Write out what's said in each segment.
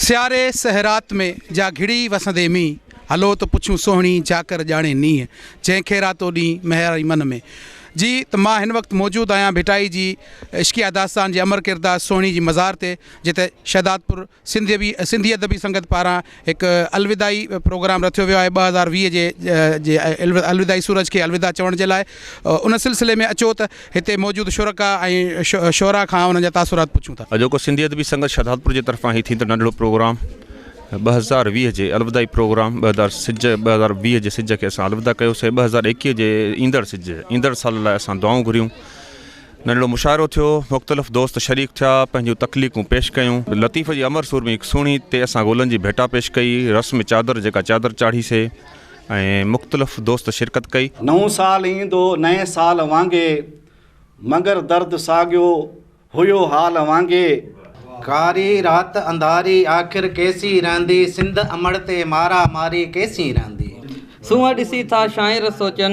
सियारे सहरात में जा घिड़ी वसंदे मी हलो तो पुछूं सोहणी जाकर जाने नीह जंहिंखे रातो ॾींहुं महिराई मन में जी। तो मां हिन वक्त मौजूद आया भिटाई जी इश्किया दास्तान जी अमर किरदार सोहणी जी मज़ार ते, जिते शहदादपुर सिंधी अदबी संगत पारां एक अलविदाई प्रोग्राम रखियो वियो आहे 2020 जे अलविदाई सूरज के अलविदा चवण जे लाइ। उन सिलसिले में अचो त हिते मौजूद शुरका ऐं शोरा खां उन्हनि जा तासुरात पुछूं था। अॼोको सिंधी अदबी संगत शहदादपुर जे तरफ़ां ही थींदो नंढड़ो प्रोग्राम 2020 जे अलविदाई प्रोग्राम 2020 जे सिज के असां अलविदा कयोसीं। 2021 जे ईंदड़ साल लाइ असां दुआऊं घुरियूं। नंढड़ो मुशाइरो थियो, मुख़्तलिफ़ दोस्त शरीक थिया, पंहिंजूं तकलीफ़ूं पेश कयूं। लतीफ़ जी अमर सूर में हिकु सुहिणी ते असां गोलनि जी भेटा पेश कई, रस्म चादर जेका चादर चाढ़ीसीं ऐं मुख़्तलिफ़ दोस्त शिरकत कई। नओं साल ईंदो नए साल वांगे मगर दर्द साॻियो हुयो हाल वांगे। कारी रात अंधारी आखिर कैसी रहंदी सिंध अमड़ ते मारा मारी कैसी रहंदी। सूंह ॾिसी था शाइर सोचन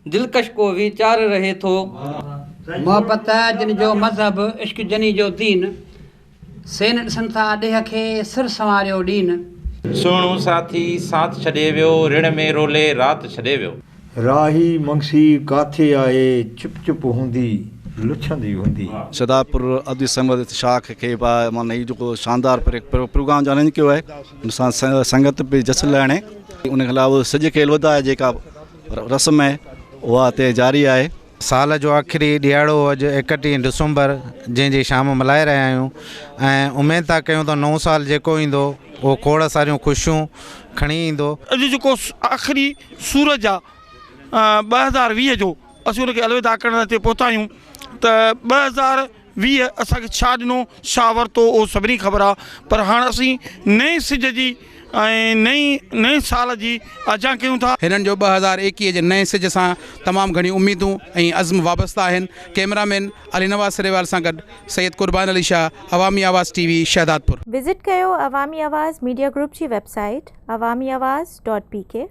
दिलकश को वीचार रहे थो। मोहब्बत जिन जो मज़हब इश्क जनी जो दीन सेन ॾिसनि था ॾेह खे सिर संवारियो ॾीन। सुहिणो साथी साथ छॾे वियो रिण में रोले रात छॾे वियो। राही मंगसी काथे आहे चुप चुप हूंदी लुछंदी हूंदी। शहदादपुर अदबी संगत शाख के माना ये जो शानदार प्रोग्राम जो अरेंज किया है उनसां संगत पे जस लाने उन अलावा सज के अलविदा है जेका रस्म है वह ते जारी है। साल जो आख़िरी ॾियारो अॼु 31 डिसंबर जंहिंजी शाम मल्हाए रहिया आहियूं ऐं उमेद था कयूं त नओं साल जेको ईंदो उहो खोड़ सारियूं ख़ुशियूं खणी ईंदो। अॼु जेको आख़िरी सूरज आहे 2020 जो असीं उनखे अलविदा करण ते पहुता आहियूं त 2020 असांखे छा ॾिनो छा वरितो उहो सभिनी ख़बर आहे। पर हाणे असीं नए सिज जी ऐं नए साल जी आजा कयूं था। हिननि जो 2021 जे नए सिज सां तमामु घणी उम्मीदूं ऐं अज़्म वाबस्ता आहिनि। कैमरामैन अली नवाज़ सरेवाल सां गॾु सैयद कुर्बान अली शाह, अवामी आवाज़ TV शहदादपुर। विज़िट कयो अवामी आवाज़ मीडिया ग्रुप जी वेबसाइट awamiawaz.pk।